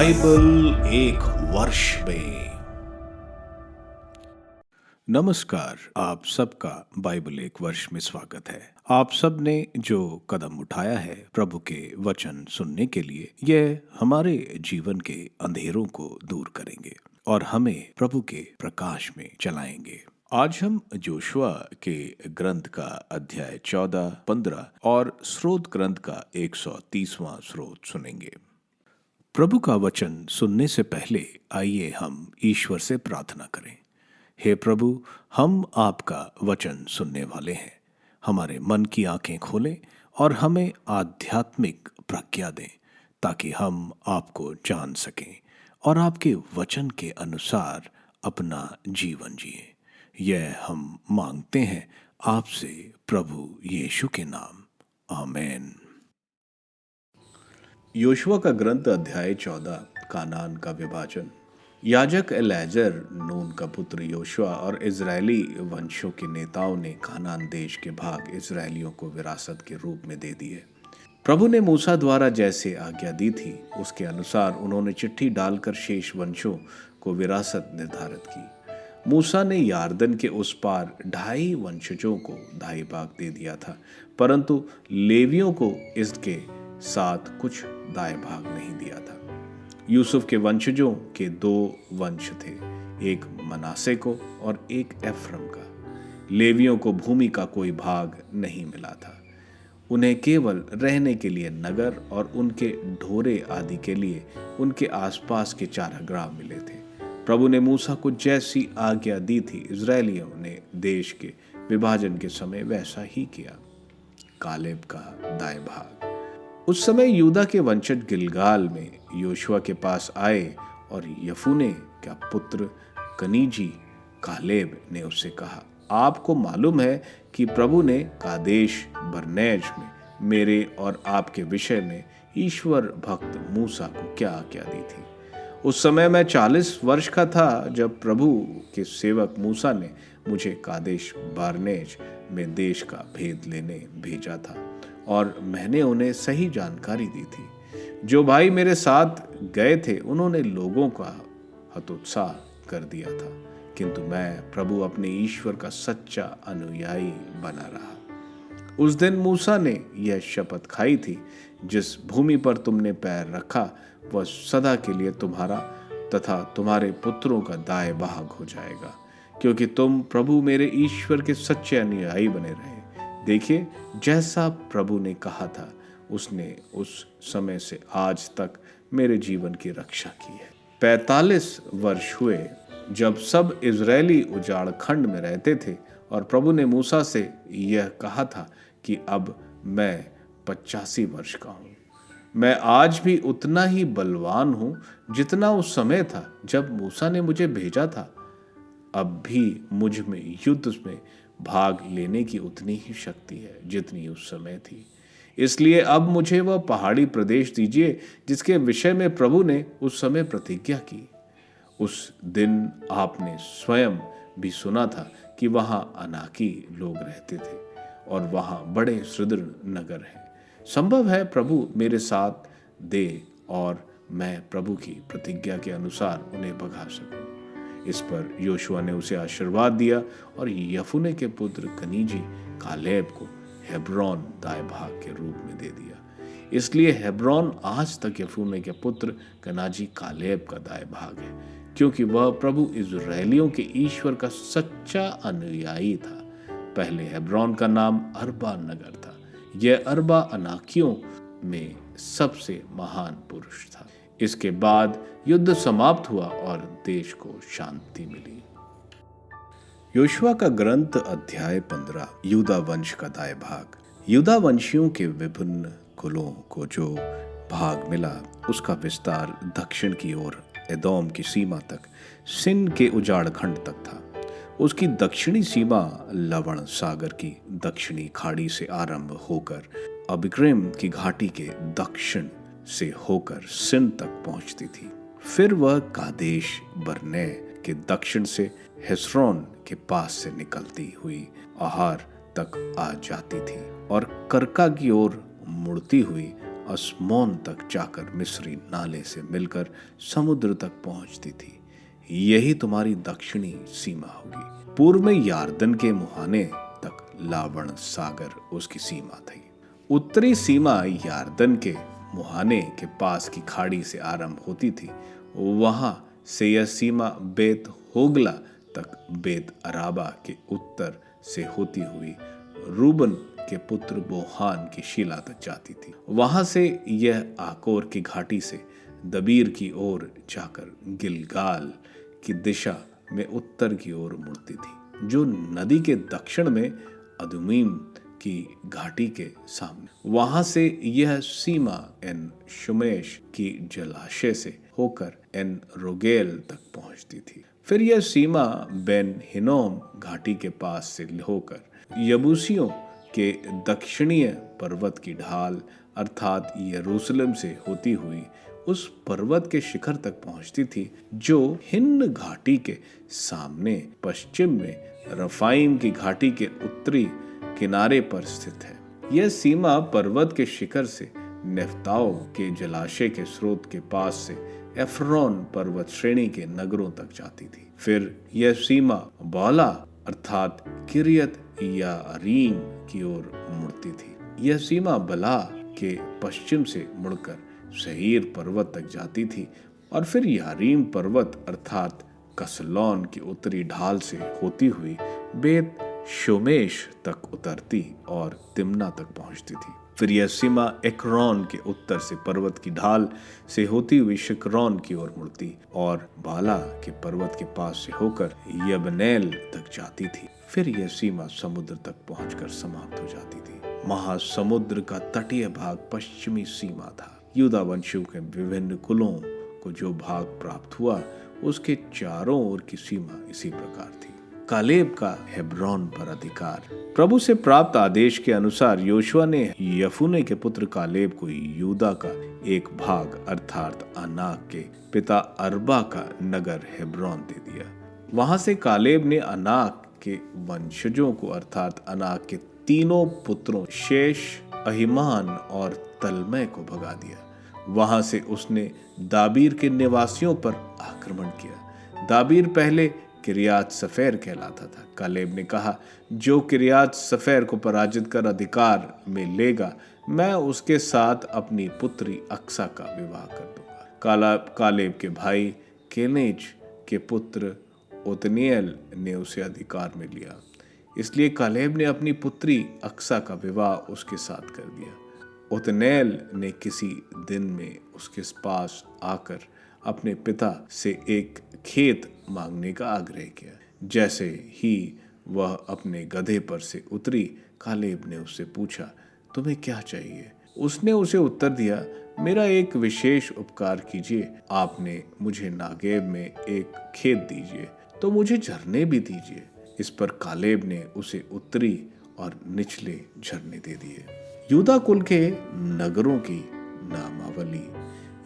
Bible एक वर्ष में। नमस्कार, आप सबका बाइबल एक वर्ष में स्वागत है। आप सब ने जो कदम उठाया है प्रभु के वचन सुनने के लिए, यह हमारे जीवन के अंधेरों को दूर करेंगे और हमें प्रभु के प्रकाश में चलाएंगे। आज हम जोशुआ के ग्रंथ का अध्याय 14, 15 और स्रोत ग्रंथ का 130वां स्रोत सुनेंगे। प्रभु का वचन सुनने से पहले आइए हम ईश्वर से प्रार्थना करें। हे प्रभु, हम आपका वचन सुनने वाले हैं। हमारे मन की आंखें खोलें और हमें आध्यात्मिक प्रज्ञा दें ताकि हम आपको जान सकें और आपके वचन के अनुसार अपना जीवन जिएं। यह हम मांगते हैं आपसे प्रभु यीशु के नाम, आमीन। योशुआ का ग्रंथ अध्याय 14, कानान का विभाजन। याजक एलेजर, नून का पुत्र योशुआ और इजरायली वंशों के नेताओं ने कानान देश के भाग इजरायलियों को विरासत के रूप में दे दिए। प्रभु ने मूसा द्वारा जैसे आज्ञा दी थी उसके अनुसार उन्होंने चिट्ठी डालकर शेष वंशों को विरासत निर्धारित की। मूसा ने यार्दन के उस पार 2.5 वंशजों को 2.5 भाग दे दिया था, परंतु लेवियों को इसके साथ कुछ दाएं भाग नहीं दिया था। यूसुफ के वंशजों के 2 वंश थे, एक मनासे को और एक एफ्रम का। लेवियों को भूमि का कोई भाग नहीं मिला था। उन्हें केवल रहने के लिए नगर और उनके ढोरे आदि के लिए उनके आसपास के चारागाह मिले थे। प्रभु ने मूसा को जैसी आज्ञा दी थी, इजरायलियों ने देश के विभाजन के समय वैसा ही किया। कालेब का दाएं भाग। उस समय यूदा के वंशज गिलगाल में योशुआ के पास आए और यफूने का पुत्र कनीजी कालेब ने उससे कहा, आपको मालूम है कि प्रभु ने कादेश बरनेज में मेरे और आपके विषय में ईश्वर भक्त मूसा को क्या आज्ञा दी थी। उस समय मैं 40 वर्ष का था जब प्रभु के सेवक मूसा ने मुझे कादेश बरनेज में देश का भेद लेने भेजा था और मैंने उन्हें सही जानकारी दी थी। जो भाई मेरे साथ गए थे उन्होंने लोगों का हतोत्साह कर दिया था, किंतु मैं प्रभु अपने ईश्वर का सच्चा अनुयायी बना रहा। उस दिन मूसा ने यह शपथ खाई थी, जिस भूमि पर तुमने पैर रखा वह सदा के लिए तुम्हारा तथा तुम्हारे पुत्रों का दाएं भाग हो जाएगा, क्योंकि तुम प्रभु मेरे ईश्वर के सच्चे अनुयायी बने रहे। देखिए, जैसा प्रभु ने कहा था उसने उस समय से आज तक मेरे जीवन की रक्षा की है। 45 वर्ष हुए जब सब इजरायली उजाड़ खंड में रहते थे और प्रभु ने मूसा से यह कहा था कि अब मैं 85 वर्ष का हूँ। मैं आज भी उतना ही बलवान हूँ जितना उस समय था जब मूसा ने मुझे भेजा था। अब भी मुझ में युद्ध में भाग लेने की उतनी ही शक्ति है जितनी उस समय थी। इसलिए अब मुझे वह पहाड़ी प्रदेश दीजिए जिसके विषय में प्रभु ने उस समय प्रतिज्ञा की। उस दिन आपने स्वयं भी सुना था कि वहां अनाकी लोग रहते थे और वहां बड़े सुदृढ़ नगर हैं। संभव है प्रभु मेरे साथ दे और मैं प्रभु की प्रतिज्ञा के अनुसार उन्हें भगा सकूं। इस पर योशुआ ने उसे आशीर्वाद दिया और यफूने के पुत्र कनीजी कालेब को हेब्रोन दाएं भाग के रूप में दे दिया। इसलिए हेब्रोन आज तक यफूने के पुत्र कनाजी कालेब का दाएं भाग है, क्योंकि वह प्रभु इजरायलियों के ईश्वर का सच्चा अनुयायी था। पहले हेब्रोन का नाम अरबा नगर था। यह अरबा अनाकियों में सबसे महान पुरुष था। इसके बाद युद्ध समाप्त हुआ और देश को शांति मिली। योशुआ का ग्रंथ अध्याय 15, यूदा वंश का दाएं भाग। यूदा वंशियों के विभिन्न कुलों को जो भाग मिला उसका विस्तार दक्षिण की ओर एदोम की सीमा तक सिन के उजाड़ खंड तक था। उसकी दक्षिणी सीमा लवण सागर की दक्षिणी खाड़ी से आरंभ होकर अबिग्रेम की घाटी के दक्षिण से होकर सिन तक पहुंचती थी। फिर वह कादेश बरने के दक्षिण से हेस्रोन के पास से निकलती हुई आहार तक आ जाती थी और करका की ओर मुड़ती हुई अस्मोन तक जाकर मिस्री नाले से मिलकर समुद्र तक पहुंचती थी। यही तुम्हारी दक्षिणी सीमा होगी। पूर्व में यार्दन के मुहाने तक लावण सागर उसकी सीमा थी। उत्तरी सीमा यार्दन के मुहाने के पास की खाड़ी से आरंभ होती थी। वहां से यह सीमा बेत होगला तक बेत अराबा के उत्तर से होती हुई रूबन के पुत्र बोहान की शिला तक जाती थी। वहां से यह आकोर की घाटी से दबीर की ओर जाकर गिलगाल की दिशा में उत्तर की ओर मुड़ती थी, जो नदी के दक्षिण में अदुमीम की घाटी के सामने। वहां से यह सीमा एन शुमेश की जलाशय से होकर एन रोगेल तक पहुंचती थी। फिर यह सीमा बेन हिनोम घाटी के पास से होकर यबूसियों के दक्षिणीय पर्वत की ढाल अर्थात यरूशलेम से होती हुई उस पर्वत के शिखर तक पहुंचती थी, जो हिन्न घाटी के सामने पश्चिम में रफाइम की घाटी के उत्तरी किनारे पर स्थित है। यह सीमा पर्वत के शिखर से नेफ्ताओ के जलाशय के स्रोत के पास से एफ्रोन पर्वत श्रेणी के नगरों तक जाती थी। फिर यह सीमा बाला अर्थात किरियत यारीम की ओर मुड़ती थी। यह सीमा बला के पश्चिम से मुड़कर शहीर पर्वत तक जाती थी और फिर यारीम पर्वत अर्थात कसलौन की उत्तरी ढाल से होती हुई बेत शोमेश तक उतरती और तिम्ना तक पहुंचती थी। फिर यह सीमा एक्रोन के उत्तर से पर्वत की ढाल से होती हुई शिकरोन की ओर मुड़ती और बाला के पर्वत के पास से होकर यबनेल तक जाती थी। फिर यह सीमा समुद्र तक पहुंचकर समाप्त हो जाती थी। महासमुद्र का तटीय भाग पश्चिमी सीमा था। यूदा वंशियों के विभिन्न कुलों को जो भाग प्राप्त हुआ उसके चारों ओर की सीमा इसी प्रकार थी। कालेब का हेब्रोन पर अधिकार। प्रभु से प्राप्त आदेश के अनुसार योशुआ ने यफुने के पुत्र कालेब को यूदा का एक भाग अर्थात अनाक के पिता अरबा का नगर हेब्रोन दे दिया। वहां से कालेब ने अनाक के वंशजों को अर्थात अनाक के तीनों पुत्रों शेष, अहिमान और तलमय को भगा दिया। वहां से उसने दाबीर के निवासियों पर आक्रमण किया। दाबीर पहले किरियात सफेर कहलाता था। कालेब ने कहा, जो किरियात सफेर को पराजित कर अधिकार में लेगा, मैं उसके साथ अपनी पुत्री अक्सा का विवाह कर दूंगा। कालेब के भाई केनेज के पुत्र ओतनिएल ने उसे अधिकार में लिया, इसलिए कालेब ने अपनी पुत्री अक्सा का विवाह उसके साथ कर दिया। ओतनेल ने किसी दिन में उसके पास आकर अपने पिता से एक खेत मांगने का आग्रह किया। जैसे ही वह अपने गधे पर से उतरी, कालेब ने उससे पूछा, तुम्हें क्या चाहिए? उसने उसे उत्तर दिया, मेरा एक विशेष उपकार कीजिए। आपने मुझे नागेब में एक खेत दीजिए, तो मुझे झरने भी दीजिए। इस पर कालेब ने उसे उत्तरी और निचले झरने दे दिए। यूदा कुल के नगरों की नामावली।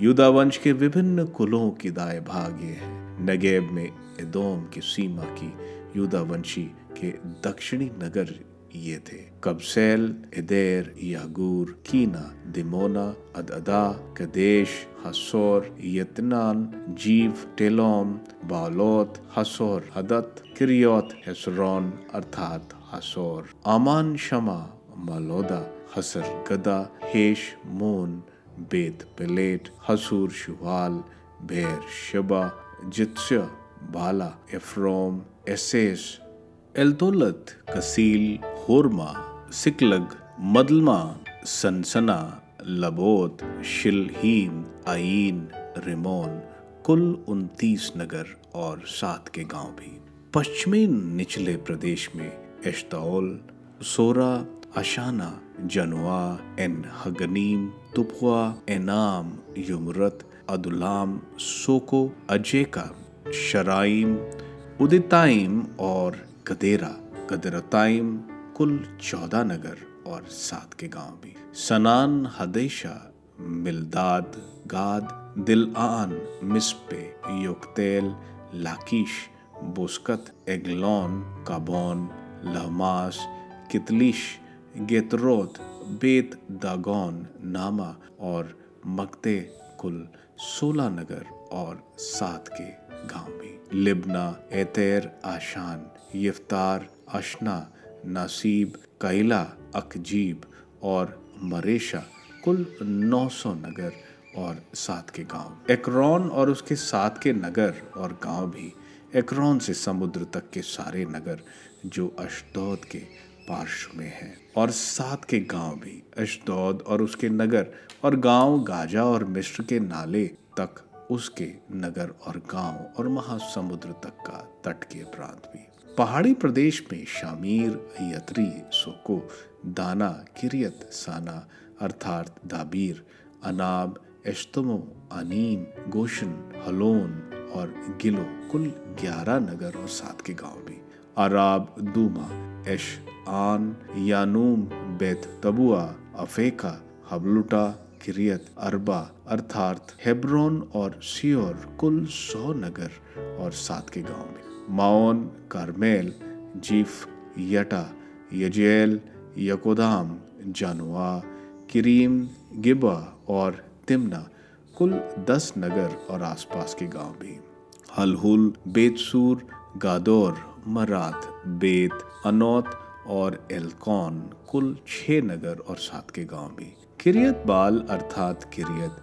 यूदा वंश के विभिन्न कुलों की दाएं भाग ये है। नगेब में एदोम की सीमा की यूदा वंशी के दक्षिणी नगर ये थे: कबसेल, एदेर, यागूर, कीना, दिमोना, अदअदा, कदेश, हसोर, यतनान, जीव, टेलोम, बालोत, हसोर, हदत, किरियोत हेसरोन अर्थात हसोर, आमान, शमा, मालोदा, हसर गदा, हेश मोन, बेत पेलेट, हसूर शुवाल, बेर शबा, जित्स्या, बाला, एफ्रोम, एसेस, एल्तोलत, कसील, होरमा, सिकलग, मदलमा, सनसना, लबोत, शिलहीम, आईन, रिमोन, कुल 29 नगर और 7 के गांव भी। पश्चिमी निचले प्रदेश में एश्ताओल, सोरा, अशाना, जनुआ, एन हगनीम, तुपुआ, एनाम, युमरत, अदुलाम, सोको, अजेका, शराइम, उदिताइम और गदेरा, गदरताइम, कुल 14 नगर और 7 के गांव भी। सनान, हदेशा, मिलदाद, गाद, दिलआन, मिस्पे, योक्तेल, लाकीश, बुस्कत, एगलोन, काबोन, लहमास, कितलिश, गेतरोत, बेत दागोन, नामा और मक्ते, कुल 16 नगर और 7 के गांव भी। लिब्ना, एतेर, आशान, यफ्तार, अशना, नासीब, कैला, अकजीब और मरेशा, कुल 900 नगर और 7 के गांव। एक्रोन और उसके 7 के नगर और गांव भी। एक्रोन से समुद्र तक के सारे नगर जो अशदोद के पार्श्व में है, और 7 के गांव भी। अशदोद और उसके नगर और गांव, गाजा और मिस्र के नाले तक उसके नगर और गांव, और महासमुद्र तक का तट के प्रांत भी। पहाड़ी प्रदेश में शामीर, यत्री, सोको, दाना, किरियत साना अर्थात दाबीर, अनाब, एश्तमो, अनीम, गोशन, हलोन और गिलो, कुल 11 नगर और 7 के गांव भी। अराब, दूमा, एश, आन, यानूम, बेत तबुआ, अफेका, हबलुटा, किरियत अरबा अर्थात हेब्रोन और सियोर, कुल 100 नगर और 7 के गांव में। माओन, कारमेल, जीफ, यटा, यजेल, यकोदाम, जानुआ, किरीम, गिबा और तिम्ना, कुल 10 नगर और आसपास के गांव भी। हलहुल, बेतसूर, गादोर, मरात, बेत, अनौत और एलकौन, कुल 6 नगर और 7 के गांव भी। किरियत बाल अर्थात किरियत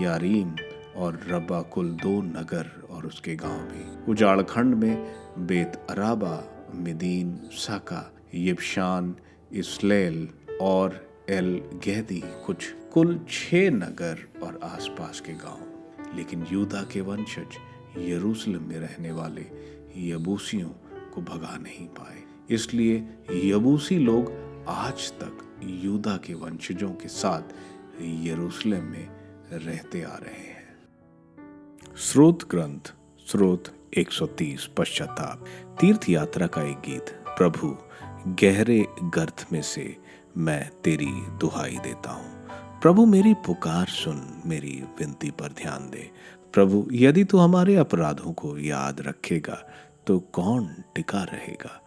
यारीम और रब्बा, कुल 2 नगर और उसके गांव भी। उजाड़खंड में बेत अराबा, मिदीन, साका, यिबशान, इस्लेल और एल गैदी, कुछ कुल 6 नगर और आसपास के गांव। लेकिन यूदा के वंशज यरूशलेम में रहने वाले यबूसियों को भगा नहीं पाए, इसलिए यबूसी लोग आज तक यूदा के वंशजों के साथ यरूशलेम में रहते आ रहे हैं। स्रोत ग्रंथ, स्रोत 130, पश्चाताप। तीर्थ यात्रा का एक गीत। प्रभु, गहरे गर्त में से मैं तेरी दुहाई देता हूँ। प्रभु, मेरी पुकार सुन, मेरी विनती पर ध्यान दे। प्रभु, यदि तू हमारे अपराधों को याद रखेगा तो कौन टिका रहेगा।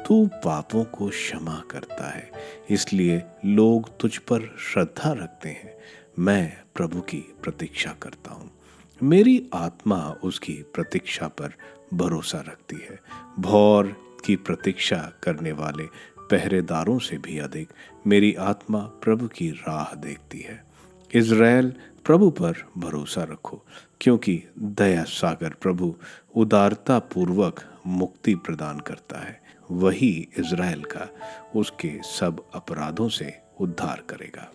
तू पापों को क्षमा करता है, इसलिए लोग तुझ पर श्रद्धा रखते हैं। मैं प्रभु की प्रतीक्षा करता हूँ, मेरी आत्मा उसकी प्रतीक्षा पर भरोसा रखती है। भौर की प्रतीक्षा करने वाले पहरेदारों से भी अधिक मेरी आत्मा प्रभु की राह देखती है। इज़राइल, प्रभु पर भरोसा रखो, क्योंकि दया सागर प्रभु उदारता पूर्वक मुक्ति प्रदान करता है। वही इज़राइल का उसके सब अपराधों से उद्धार करेगा।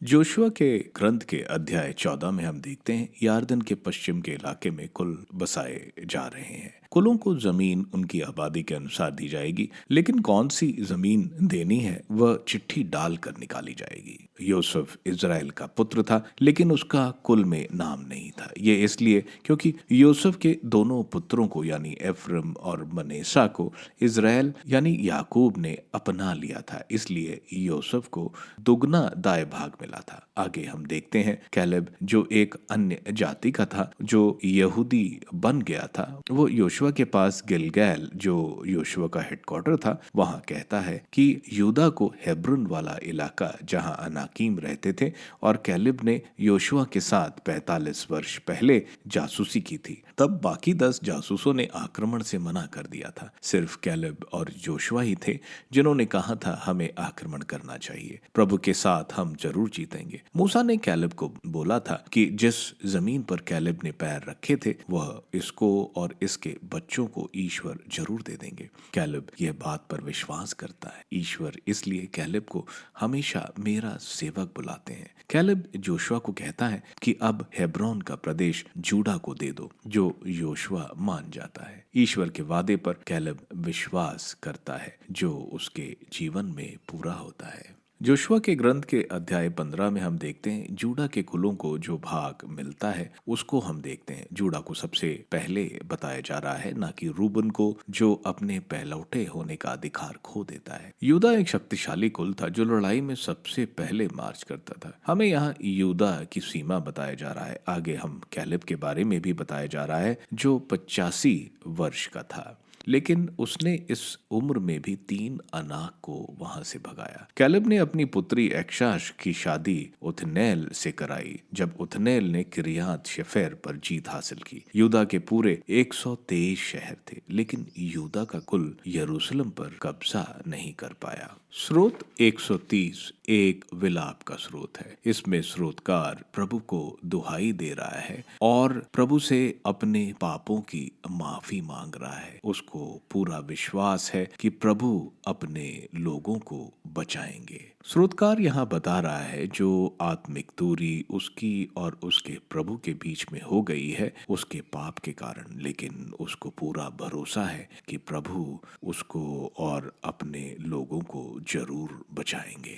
जोशुआ के ग्रंथ के अध्याय 14 में हम देखते हैं यार्दन के पश्चिम के इलाके में कुल बसाए जा रहे हैं। कुलों को जमीन उनकी आबादी के अनुसार दी जाएगी, लेकिन कौन सी जमीन देनी है वह चिट्ठी डालकर निकाली जाएगी। यूसुफ इज़राइल का पुत्र था, लेकिन उसका कुल में नाम नहीं था। ये इसलिए क्योंकि यूसुफ के दोनों पुत्रों को यानी एफ्रम और मनेसा को इज़राइल यानी याकूब ने अपना लिया था, इसलिए यूसुफ को दुगना दाएं भाग मिला था। आगे हम देखते हैं कैलेब, जो एक अन्य जाति का था, जो यहूदी बन गया था, वो योशुआ के पास गिलगैल, जो योशुआ का हेडक्वार्टर था, वहां कहता है कि यूदा को हेब्रोन वाला इलाका जहां अनाकीम रहते थे, और कैलेब ने योशुआ के साथ 45 वर्ष पहले जासूसी की थी। तब बाकी 10 जासूसों ने आक्रमण से मना कर दिया था। सिर्फ कैलेब और जोशुआ ही थे जिन्होंने कहा था हमें आक्रमण करना चाहिए, प्रभु के साथ हम जरूर जीतेंगे। मूसा ने कैलेब को बोला था कि जिस जमीन पर कैलेब ने पैर रखे थे वह इसको और इसके बच्चों को ईश्वर जरूर दे देंगे। कैलेब यह बात पर विश्वास करता है। ईश्वर इसलिए कैलेब को हमेशा मेरा सेवक बुलाते हैं। कैलेब जोशुआ को कहता है कि अब हेब्रोन का प्रदेश जूडा को दे दो, जो योशुआ मान जाता है। ईश्वर के वादे पर कैलेब विश्वास करता है, जो उसके जीवन में पूरा होता है। जोशुआ के ग्रंथ के अध्याय 15 में हम देखते हैं जूडा के कुलों को जो भाग मिलता है उसको हम देखते हैं। जूडा को सबसे पहले बताया जा रहा है, ना कि रूबन को, जो अपने पहलौठे होने का अधिकार खो देता है। यूदा एक शक्तिशाली कुल था जो लड़ाई में सबसे पहले मार्च करता था। हमें यहाँ यूदा की सीमा बताया जा रहा है। आगे हम कैलेब के बारे में भी बताया जा रहा है, जो 85 वर्ष का था। लेकिन उसने इस उम्र में भी 3 अनाक को वहां से भगाया। कैलेब ने अपनी पुत्री एक्शाश की शादी उथनेल से कराई जब उथनेल ने किरियात शेफेर पर जीत हासिल की। यूदा के पूरे 123 शहर थे, लेकिन यूदा का कुल यरूशलेम पर कब्जा नहीं कर पाया। स्रोत 130 एक विलाप का स्रोत है। इसमें स्रोतकार प्रभु को दुहाई दे रहा है और प्रभु से अपने पापों की माफी मांग रहा है। उसको पूरा विश्वास है कि प्रभु अपने लोगों को बचाएंगे। स्रोतकार यहाँ बता रहा है जो आत्मिक दूरी उसकी और उसके प्रभु के बीच में हो गई है उसके पाप के कारण, लेकिन उसको पूरा भरोसा है कि प्रभु उसको और अपने लोगों को जरूर बचाएंगे।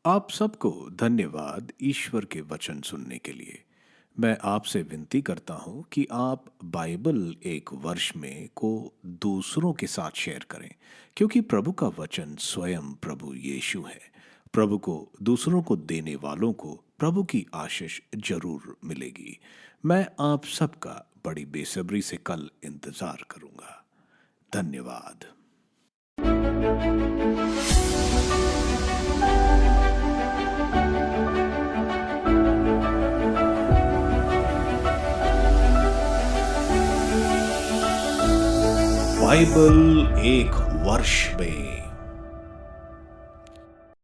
आप सबको धन्यवाद ईश्वर के वचन सुनने के लिए। मैं आपसे विनती करता हूं कि आप बाइबल एक वर्ष में को दूसरों के साथ शेयर करें, क्योंकि प्रभु का वचन स्वयं प्रभु यीशु है। प्रभु को दूसरों को देने वालों को प्रभु की आशीष जरूर मिलेगी। मैं आप सबका बड़ी बेसब्री से कल इंतजार करूंगा। धन्यवाद। बाइबल एक वर्ष में